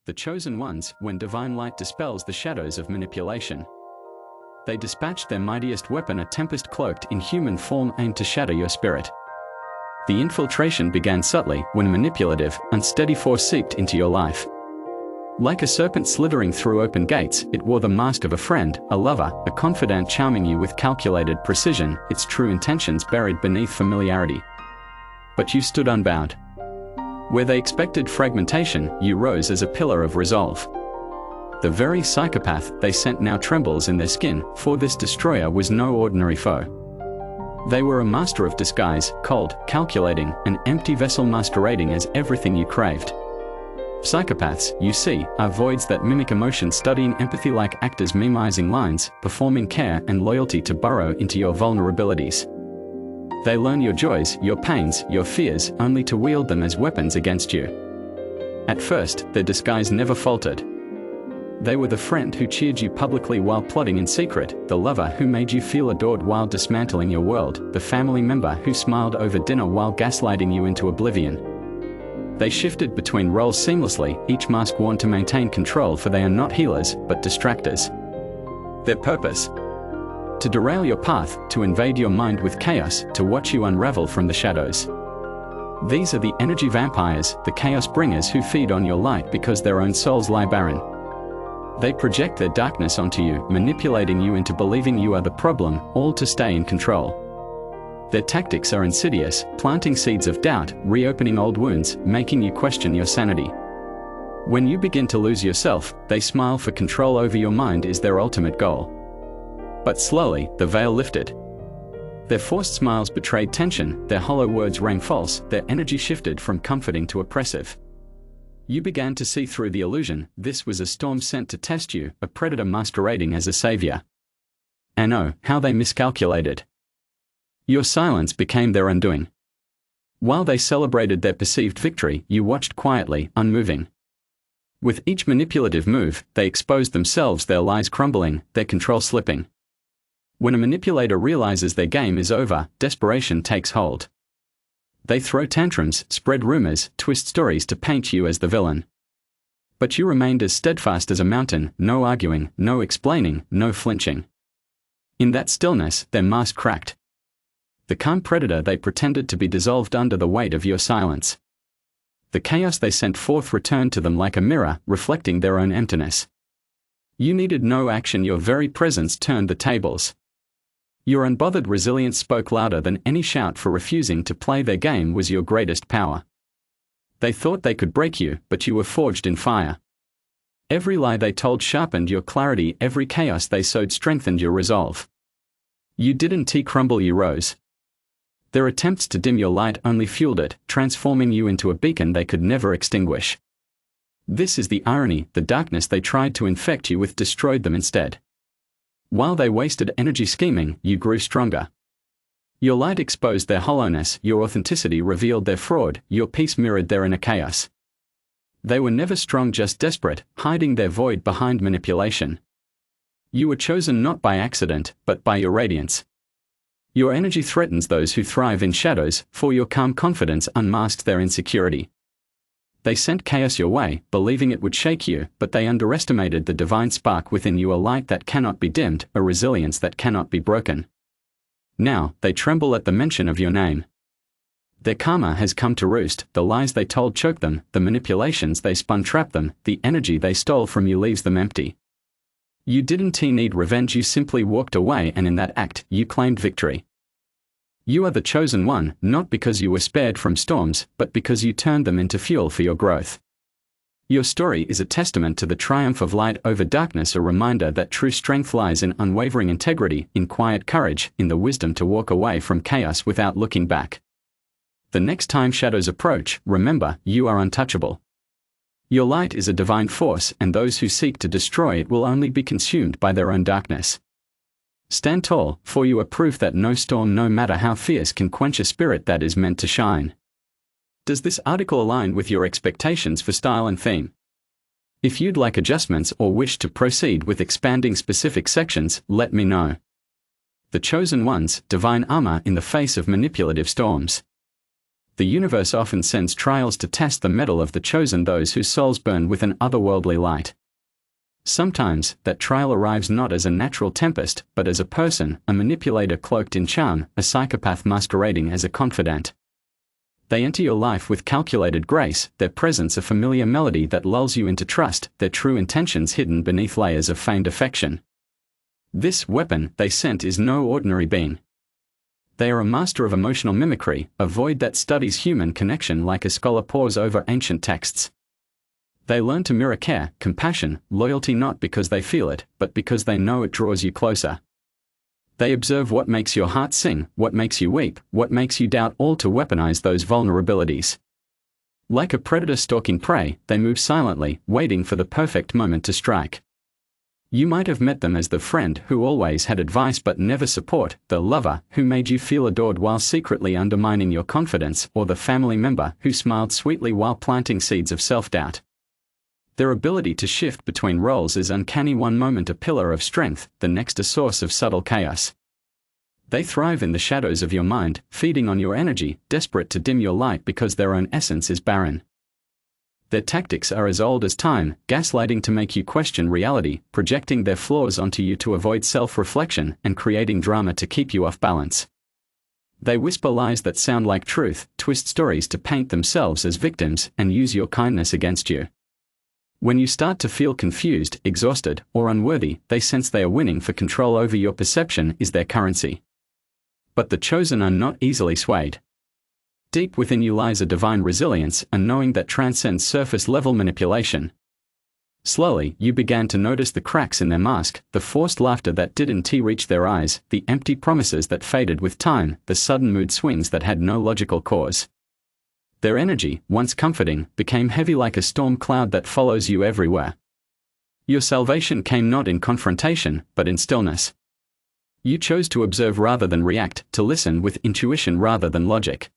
the chosen ones, when divine light dispels the shadows of manipulation. They dispatched their mightiest weapon, a tempest cloaked in human form aimed to shatter your spirit. The infiltration began subtly when a manipulative, unsteady force seeped into your life. Like a serpent slithering through open gates, it wore the mask of a friend, a lover, a confidant, charming you with calculated precision, its true intentions buried beneath familiarity. But you stood unbound. Where they expected fragmentation, you rose as a pillar of resolve. The very psychopath they sent now trembles in their skin, for this destroyer was no ordinary foe. They were a master of disguise, cold, calculating, an empty vessel masquerading as everything you craved. Psychopaths, you see, are voids that mimic emotion, studying empathy like actors memorizing lines, performing care and loyalty to burrow into your vulnerabilities. They learn your joys, your pains, your fears, only to wield them as weapons against you. At first, their disguise never faltered. They were the friend who cheered you publicly while plotting in secret, the lover who made you feel adored while dismantling your world, the family member who smiled over dinner while gaslighting you into oblivion. They shifted between roles seamlessly, each mask worn to maintain control, for they are not healers, but distractors. Their purpose? To derail your path, to invade your mind with chaos, to watch you unravel from the shadows. These are the energy vampires, the chaos bringers who feed on your light because their own souls lie barren. They project their darkness onto you, manipulating you into believing you are the problem, all to stay in control. Their tactics are insidious, planting seeds of doubt, reopening old wounds, making you question your sanity. When you begin to lose yourself, they smile, for control over your mind is their ultimate goal. But slowly, the veil lifted. Their forced smiles betrayed tension, their hollow words rang false, their energy shifted from comforting to oppressive. You began to see through the illusion. This was a storm sent to test you, a predator masquerading as a savior. And oh, how they miscalculated. Your silence became their undoing. While they celebrated their perceived victory, you watched quietly, unmoving. With each manipulative move, they exposed themselves, their lies crumbling, their control slipping. When a manipulator realizes their game is over, desperation takes hold. They throw tantrums, spread rumors, twist stories to paint you as the villain. But you remained as steadfast as a mountain, no arguing, no explaining, no flinching. In that stillness, their mask cracked. The calm predator they pretended to be dissolved under the weight of your silence. The chaos they sent forth returned to them like a mirror, reflecting their own emptiness. You needed no action, your very presence turned the tables. Your unbothered resilience spoke louder than any shout, for refusing to play their game was your greatest power. They thought they could break you, but you were forged in fire. Every lie they told sharpened your clarity, every chaos they sowed strengthened your resolve. You didn't crumble, you rose. Their attempts to dim your light only fueled it, transforming you into a beacon they could never extinguish. This is the irony, the darkness they tried to infect you with destroyed them instead. While they wasted energy scheming, you grew stronger. Your light exposed their hollowness, your authenticity revealed their fraud, your peace mirrored their inner chaos. They were never strong, just desperate, hiding their void behind manipulation. You were chosen not by accident, but by your radiance. Your energy threatens those who thrive in shadows, for your calm confidence unmasked their insecurity. They sent chaos your way, believing it would shake you, but they underestimated the divine spark within you, a light that cannot be dimmed, a resilience that cannot be broken. Now, they tremble at the mention of your name. Their karma has come to roost, the lies they told choke them, the manipulations they spun trap them, the energy they stole from you leaves them empty. You didn't need revenge, you simply walked away, and in that act, you claimed victory. You are the chosen one, not because you were spared from storms, but because you turned them into fuel for your growth. Your story is a testament to the triumph of light over darkness, a reminder that true strength lies in unwavering integrity, in quiet courage, in the wisdom to walk away from chaos without looking back. The next time shadows approach, remember, you are untouchable. Your light is a divine force, and those who seek to destroy it will only be consumed by their own darkness. Stand tall, for you are proof that no storm, no matter how fierce, can quench a spirit that is meant to shine. Does this article align with your expectations for style and theme? If you'd like adjustments or wish to proceed with expanding specific sections, let me know. The Chosen Ones, divine armor in the face of manipulative storms. The universe often sends trials to test the mettle of the chosen, those whose souls burn with an otherworldly light. Sometimes, that trial arrives not as a natural tempest, but as a person, a manipulator cloaked in charm, a psychopath masquerading as a confidant. They enter your life with calculated grace, their presence a familiar melody that lulls you into trust, their true intentions hidden beneath layers of feigned affection. This weapon they sent is no ordinary being. They are a master of emotional mimicry, a void that studies human connection like a scholar pores over ancient texts. They learn to mirror care, compassion, loyalty not because they feel it, but because they know it draws you closer. They observe what makes your heart sing, what makes you weep, what makes you doubt, all to weaponize those vulnerabilities. Like a predator stalking prey, they move silently, waiting for the perfect moment to strike. You might have met them as the friend who always had advice but never support, the lover who made you feel adored while secretly undermining your confidence, or the family member who smiled sweetly while planting seeds of self-doubt. Their ability to shift between roles is uncanny, one moment a pillar of strength, the next a source of subtle chaos. They thrive in the shadows of your mind, feeding on your energy, desperate to dim your light because their own essence is barren. Their tactics are as old as time, gaslighting to make you question reality, projecting their flaws onto you to avoid self-reflection, and creating drama to keep you off balance. They whisper lies that sound like truth, twist stories to paint themselves as victims, and use your kindness against you. When you start to feel confused, exhausted, or unworthy, they sense they are winning, for control over your perception is their currency. But the chosen are not easily swayed. Deep within you lies a divine resilience, a knowing that transcends surface-level manipulation. Slowly, you began to notice the cracks in their mask, the forced laughter that didn't reach their eyes, the empty promises that faded with time, the sudden mood swings that had no logical cause. Their energy, once comforting, became heavy like a storm cloud that follows you everywhere. Your salvation came not in confrontation, but in stillness. You chose to observe rather than react, to listen with intuition rather than logic.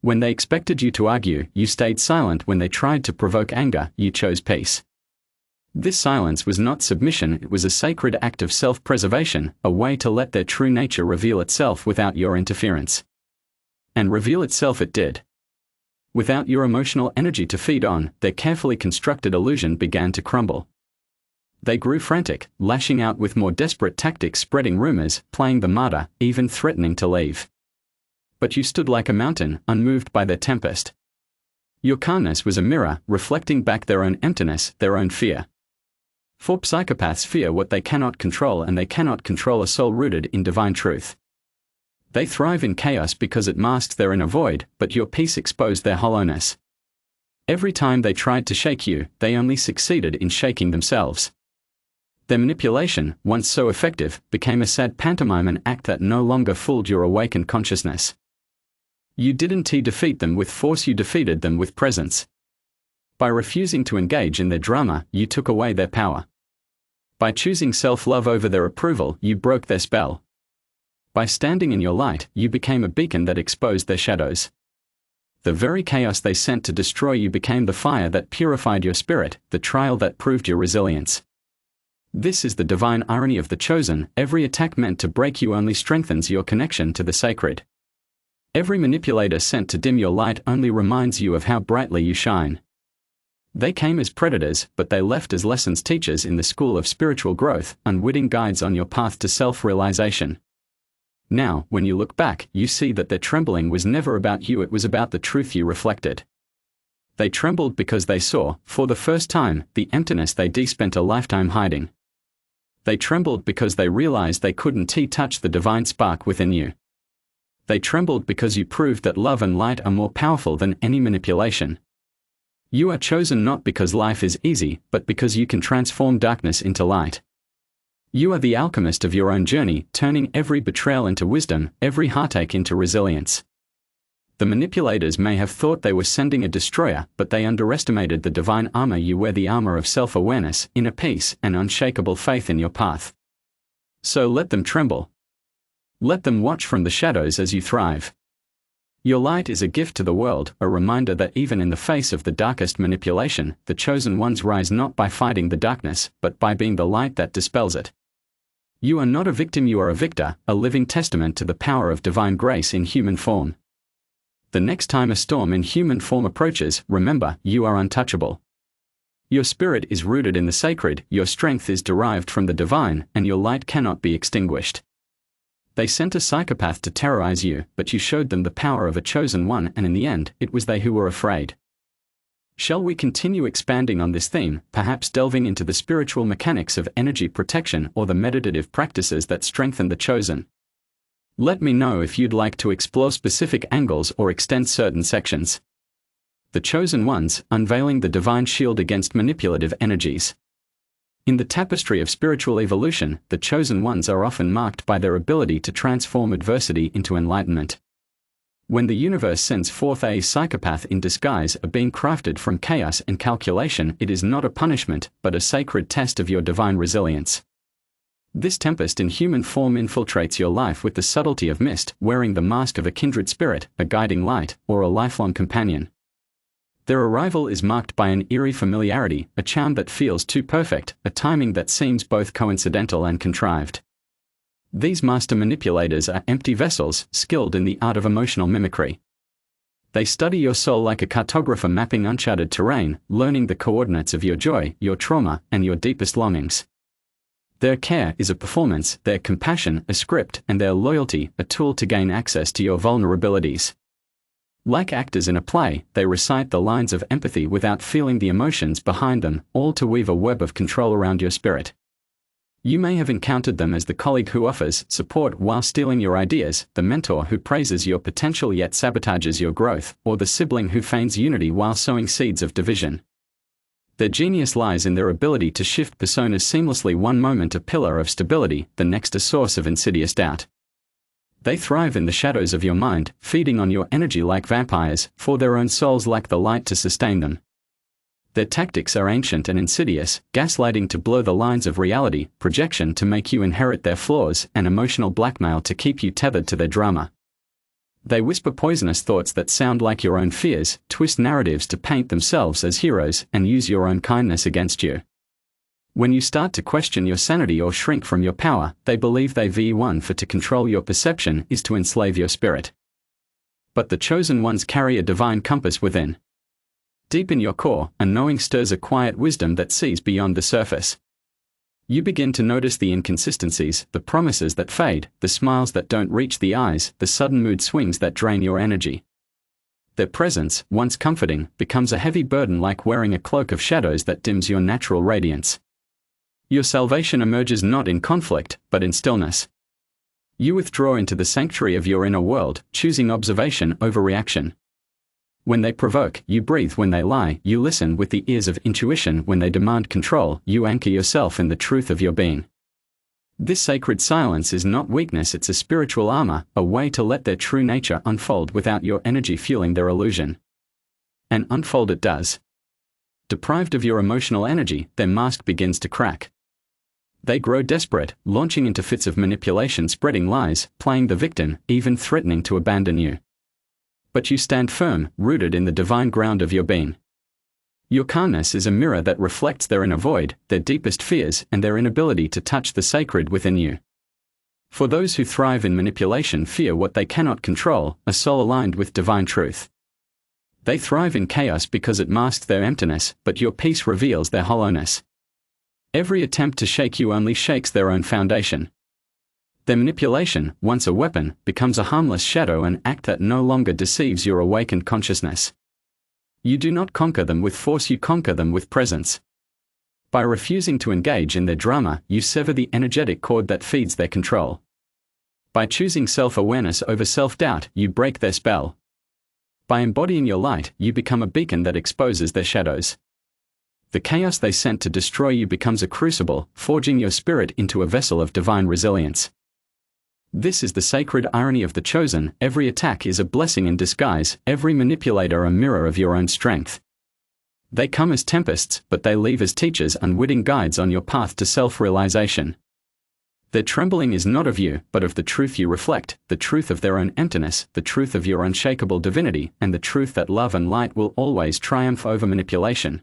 When they expected you to argue, you stayed silent. When they tried to provoke anger, you chose peace. This silence was not submission, it was a sacred act of self-preservation, a way to let their true nature reveal itself without your interference. And reveal itself it did. Without your emotional energy to feed on, their carefully constructed illusion began to crumble. They grew frantic, lashing out with more desperate tactics, spreading rumors, playing the martyr, even threatening to leave. But you stood like a mountain, unmoved by their tempest. Your calmness was a mirror, reflecting back their own emptiness, their own fear. For psychopaths fear what they cannot control, and they cannot control a soul rooted in divine truth. They thrive in chaos because it masks their inner void, but your peace exposed their hollowness. Every time they tried to shake you, they only succeeded in shaking themselves. Their manipulation, once so effective, became a sad pantomime, an act that no longer fooled your awakened consciousness. You didn't defeat them with force, you defeated them with presence. By refusing to engage in their drama, you took away their power. By choosing self-love over their approval, you broke their spell. By standing in your light, you became a beacon that exposed their shadows. The very chaos they sent to destroy you became the fire that purified your spirit, the trial that proved your resilience. This is the divine irony of the chosen. Every attack meant to break you only strengthens your connection to the sacred. Every manipulator sent to dim your light only reminds you of how brightly you shine. They came as predators, but they left as lessons teachers in the school of spiritual growth, unwitting guides on your path to self-realization. Now, when you look back, you see that their trembling was never about you, it was about the truth you reflected. They trembled because they saw, for the first time, the emptiness they spent a lifetime hiding. They trembled because they realized they couldn't touch the divine spark within you. They trembled because you proved that love and light are more powerful than any manipulation. You are chosen not because life is easy, but because you can transform darkness into light. You are the alchemist of your own journey, turning every betrayal into wisdom, every heartache into resilience. The manipulators may have thought they were sending a destroyer, but they underestimated the divine armor you wear, the armor of self-awareness, inner peace, and unshakable faith in your path. So let them tremble. Let them watch from the shadows as you thrive. Your light is a gift to the world, a reminder that even in the face of the darkest manipulation, the chosen ones rise not by fighting the darkness, but by being the light that dispels it. You are not a victim, you are a victor, a living testament to the power of divine grace in human form. The next time a storm in human form approaches, remember, you are untouchable. Your spirit is rooted in the sacred, your strength is derived from the divine, and your light cannot be extinguished. They sent a psychopath to terrorize you, but you showed them the power of a chosen one, and in the end, it was they who were afraid. Shall we continue expanding on this theme, perhaps delving into the spiritual mechanics of energy protection or the meditative practices that strengthen the chosen? Let me know if you'd like to explore specific angles or extend certain sections. The Chosen Ones, unveiling the divine shield against manipulative energies. In the tapestry of spiritual evolution, the Chosen Ones are often marked by their ability to transform adversity into enlightenment. When the universe sends forth a psychopath in disguise, a being crafted from chaos and calculation, it is not a punishment, but a sacred test of your divine resilience. This tempest in human form infiltrates your life with the subtlety of mist, wearing the mask of a kindred spirit, a guiding light, or a lifelong companion. Their arrival is marked by an eerie familiarity, a charm that feels too perfect, a timing that seems both coincidental and contrived. These master manipulators are empty vessels, skilled in the art of emotional mimicry. They study your soul like a cartographer mapping uncharted terrain, learning the coordinates of your joy, your trauma, and your deepest longings. Their care is a performance, their compassion a script, and their loyalty a tool to gain access to your vulnerabilities. Like actors in a play, they recite the lines of empathy without feeling the emotions behind them, all to weave a web of control around your spirit. You may have encountered them as the colleague who offers support while stealing your ideas, the mentor who praises your potential yet sabotages your growth, or the sibling who feigns unity while sowing seeds of division. Their genius lies in their ability to shift personas seamlessly, one moment a pillar of stability, the next a source of insidious doubt. They thrive in the shadows of your mind, feeding on your energy like vampires, for their own souls lack the light to sustain them. Their tactics are ancient and insidious, gaslighting to blur the lines of reality, projection to make you inherit their flaws, and emotional blackmail to keep you tethered to their drama. They whisper poisonous thoughts that sound like your own fears, twist narratives to paint themselves as heroes, and use your own kindness against you. When you start to question your sanity or shrink from your power, they believe they've won, for to control your perception is to enslave your spirit. But the Chosen Ones carry a divine compass within. Deep in your core, a knowing stirs a quiet wisdom that sees beyond the surface. You begin to notice the inconsistencies, the promises that fade, the smiles that don't reach the eyes, the sudden mood swings that drain your energy. Their presence, once comforting, becomes a heavy burden, like wearing a cloak of shadows that dims your natural radiance. Your salvation emerges not in conflict, but in stillness. You withdraw into the sanctuary of your inner world, choosing observation over reaction. When they provoke, you breathe. When they lie, you listen with the ears of intuition. When they demand control, you anchor yourself in the truth of your being. This sacred silence is not weakness, it's a spiritual armor, a way to let their true nature unfold without your energy fueling their illusion. And unfold it does. Deprived of your emotional energy, their mask begins to crack. They grow desperate, launching into fits of manipulation, spreading lies, playing the victim, even threatening to abandon you. But you stand firm, rooted in the divine ground of your being. Your calmness is a mirror that reflects their inner void, their deepest fears, and their inability to touch the sacred within you. For those who thrive in manipulation fear what they cannot control, a soul aligned with divine truth. They thrive in chaos because it masks their emptiness, but your peace reveals their hollowness. Every attempt to shake you only shakes their own foundation. Their manipulation, once a weapon, becomes a harmless shadow, an act that no longer deceives your awakened consciousness. You do not conquer them with force, you conquer them with presence. By refusing to engage in their drama, you sever the energetic cord that feeds their control. By choosing self-awareness over self-doubt, you break their spell. By embodying your light, you become a beacon that exposes their shadows. The chaos they sent to destroy you becomes a crucible, forging your spirit into a vessel of divine resilience. This is the sacred irony of the chosen. Every attack is a blessing in disguise, every manipulator a mirror of your own strength. They come as tempests, but they leave as teachers, unwitting guides on your path to self-realization. Their trembling is not of you, but of the truth you reflect, the truth of their own emptiness, the truth of your unshakable divinity, and the truth that love and light will always triumph over manipulation.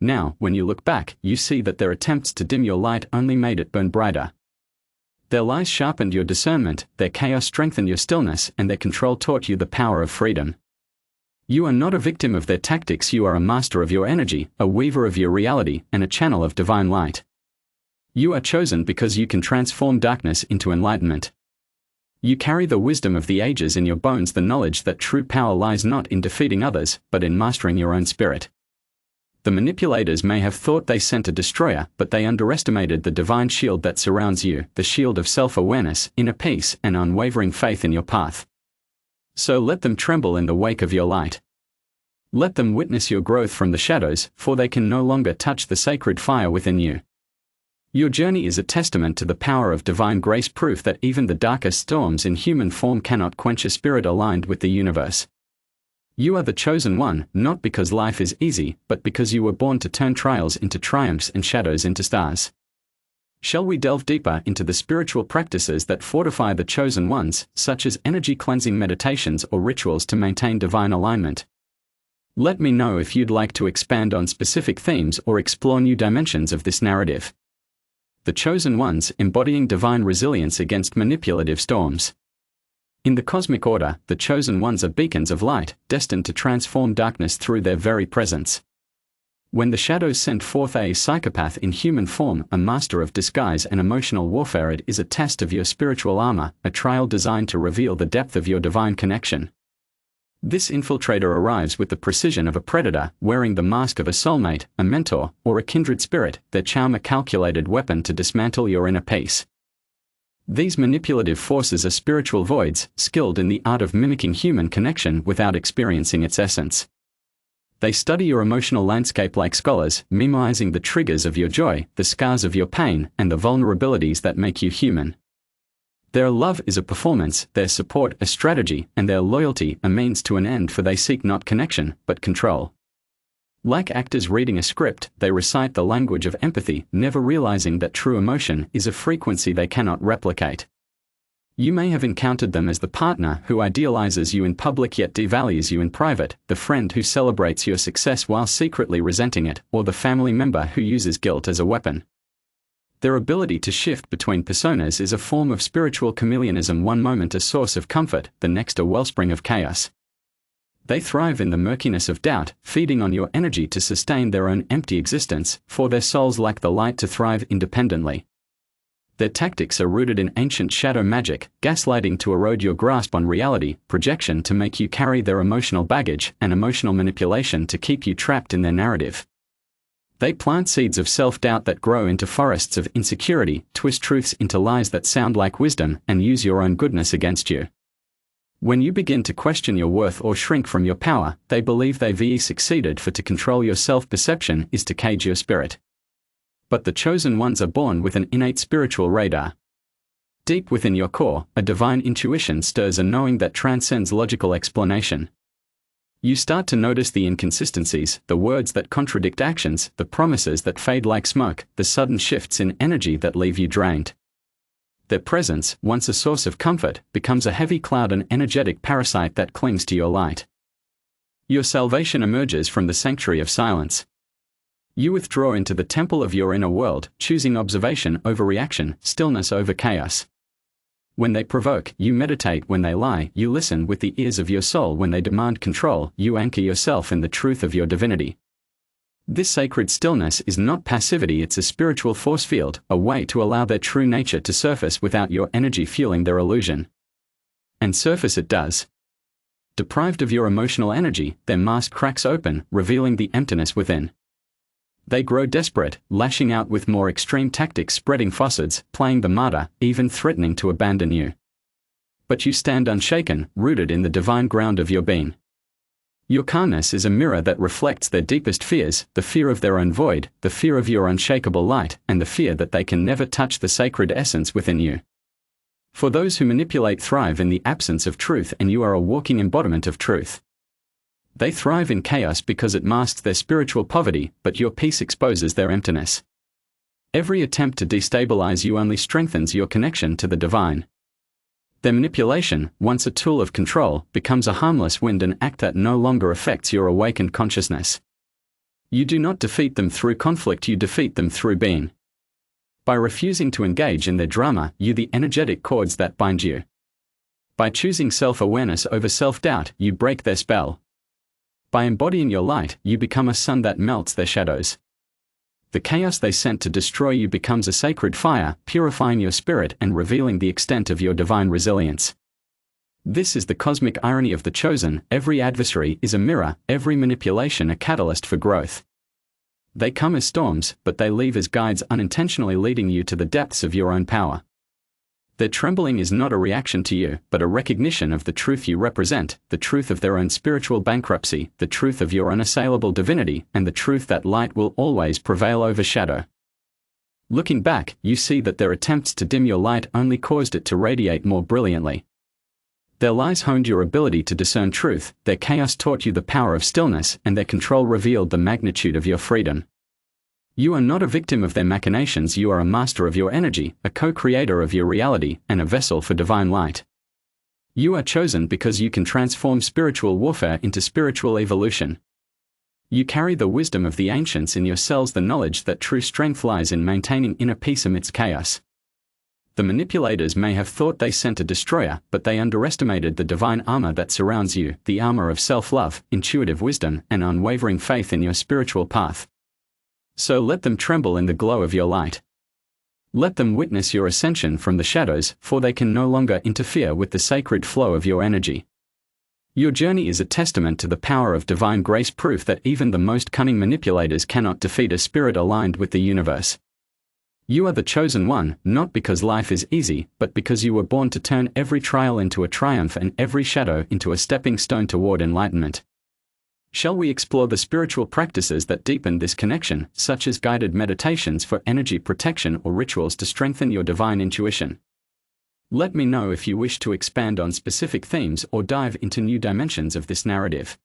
Now, when you look back, you see that their attempts to dim your light only made it burn brighter. Their lies sharpened your discernment, their chaos strengthened your stillness, and their control taught you the power of freedom. You are not a victim of their tactics, you are a master of your energy, a weaver of your reality, and a channel of divine light. You are chosen because you can transform darkness into enlightenment. You carry the wisdom of the ages in your bones, the knowledge that true power lies not in defeating others, but in mastering your own spirit. The manipulators may have thought they sent a destroyer, but they underestimated the divine shield that surrounds you, the shield of self-awareness, inner peace, and unwavering faith in your path. So let them tremble in the wake of your light. Let them witness your growth from the shadows, for they can no longer touch the sacred fire within you. Your journey is a testament to the power of divine grace, proof that even the darkest storms in human form cannot quench a spirit aligned with the universe. You are the chosen one, not because life is easy, but because you were born to turn trials into triumphs and shadows into stars. Shall we delve deeper into the spiritual practices that fortify the chosen ones, such as energy cleansing meditations or rituals to maintain divine alignment? Let me know if you'd like to expand on specific themes or explore new dimensions of this narrative. The chosen ones, embodying divine resilience against manipulative storms. In the cosmic order, the chosen ones are beacons of light, destined to transform darkness through their very presence. When the shadows send forth a psychopath in human form, a master of disguise and emotional warfare, it is a test of your spiritual armor, a trial designed to reveal the depth of your divine connection. This infiltrator arrives with the precision of a predator, wearing the mask of a soulmate, a mentor, or a kindred spirit, their charm a calculated weapon to dismantle your inner peace. These manipulative forces are spiritual voids, skilled in the art of mimicking human connection without experiencing its essence. They study your emotional landscape like scholars, memorizing the triggers of your joy, the scars of your pain, and the vulnerabilities that make you human. Their love is a performance, their support a strategy, and their loyalty a means to an end, for they seek not connection, but control. Like actors reading a script, they recite the language of empathy, never realizing that true emotion is a frequency they cannot replicate. You may have encountered them as the partner who idealizes you in public yet devalues you in private, the friend who celebrates your success while secretly resenting it, or the family member who uses guilt as a weapon. Their ability to shift between personas is a form of spiritual chameleonism, one moment a source of comfort, the next a wellspring of chaos. They thrive in the murkiness of doubt, feeding on your energy to sustain their own empty existence, for their souls lack the light to thrive independently. Their tactics are rooted in ancient shadow magic, gaslighting to erode your grasp on reality, projection to make you carry their emotional baggage, and emotional manipulation to keep you trapped in their narrative. They plant seeds of self-doubt that grow into forests of insecurity, twist truths into lies that sound like wisdom, and use your own goodness against you. When you begin to question your worth or shrink from your power, they believe they've succeeded, for to control your self-perception is to cage your spirit. But the chosen ones are born with an innate spiritual radar. Deep within your core, a divine intuition stirs, a knowing that transcends logical explanation. You start to notice the inconsistencies, the words that contradict actions, the promises that fade like smoke, the sudden shifts in energy that leave you drained. Their presence, once a source of comfort, becomes a heavy cloud, an energetic parasite that clings to your light. Your salvation emerges from the sanctuary of silence. You withdraw into the temple of your inner world, choosing observation over reaction, stillness over chaos. When they provoke, you meditate. When they lie, you listen with the ears of your soul. When they demand control, you anchor yourself in the truth of your divinity. This sacred stillness is not passivity, it's a spiritual force field, a way to allow their true nature to surface without your energy fueling their illusion. And surface it does. Deprived of your emotional energy, their mask cracks open, revealing the emptiness within. They grow desperate, lashing out with more extreme tactics, spreading falsehoods, playing the martyr, even threatening to abandon you. But you stand unshaken, rooted in the divine ground of your being. Your calmness is a mirror that reflects their deepest fears, the fear of their own void, the fear of your unshakable light, and the fear that they can never touch the sacred essence within you. For those who manipulate thrive in the absence of truth, and you are a walking embodiment of truth. They thrive in chaos because it masks their spiritual poverty, but your peace exposes their emptiness. Every attempt to destabilize you only strengthens your connection to the divine. Their manipulation, once a tool of control, becomes a harmless wind, an act that no longer affects your awakened consciousness. You do not defeat them through conflict, you defeat them through being. By refusing to engage in their drama, you the energetic cords that bind you. By choosing self-awareness over self-doubt, you break their spell. By embodying your light, you become a sun that melts their shadows. The chaos they sent to destroy you becomes a sacred fire, purifying your spirit and revealing the extent of your divine resilience. This is the cosmic irony of the chosen: every adversary is a mirror, every manipulation a catalyst for growth. They come as storms, but they leave as guides, unintentionally leading you to the depths of your own power. Their trembling is not a reaction to you, but a recognition of the truth you represent, the truth of their own spiritual bankruptcy, the truth of your unassailable divinity, and the truth that light will always prevail over shadow. Looking back, you see that their attempts to dim your light only caused it to radiate more brilliantly. Their lies honed your ability to discern truth, their chaos taught you the power of stillness, and their control revealed the magnitude of your freedom. You are not a victim of their machinations, you are a master of your energy, a co-creator of your reality, and a vessel for divine light. You are chosen because you can transform spiritual warfare into spiritual evolution. You carry the wisdom of the ancients in your cells, the knowledge that true strength lies in maintaining inner peace amidst chaos. The manipulators may have thought they sent a destroyer, but they underestimated the divine armor that surrounds you, the armor of self-love, intuitive wisdom, and unwavering faith in your spiritual path. So let them tremble in the glow of your light. Let them witness your ascension from the shadows, for they can no longer interfere with the sacred flow of your energy. Your journey is a testament to the power of divine grace, proof that even the most cunning manipulators cannot defeat a spirit aligned with the universe. You are the chosen one, not because life is easy, but because you were born to turn every trial into a triumph and every shadow into a stepping stone toward enlightenment. Shall we explore the spiritual practices that deepen this connection, such as guided meditations for energy protection or rituals to strengthen your divine intuition? Let me know if you wish to expand on specific themes or dive into new dimensions of this narrative.